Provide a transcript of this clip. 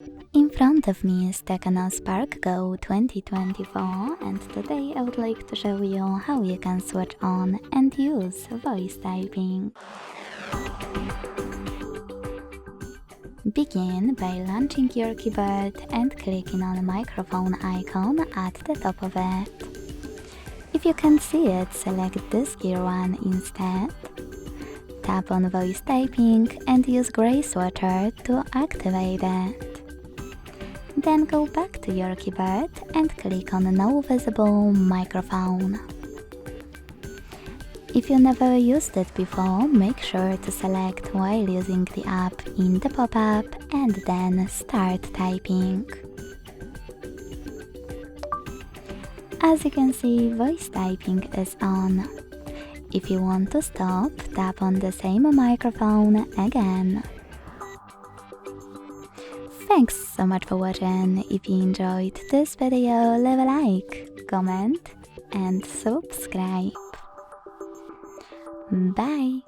In front of me is Tecno Spark Go 2024, and today I would like to show you how you can switch on and use voice typing. Begin by launching your keyboard and clicking on the microphone icon at the top of it. If you can't see it, select this gear one instead. Tap on voice typing and use gray switcher to activate it. Then go back to your keyboard and click on no visible microphone. If you never used it before, make sure to select while using the app in the pop-up and then start typing. As you can see, voice typing is on. If you want to stop, tap on the same microphone again. Thanks so much for watching. If you enjoyed this video, leave a like, comment and subscribe. Bye!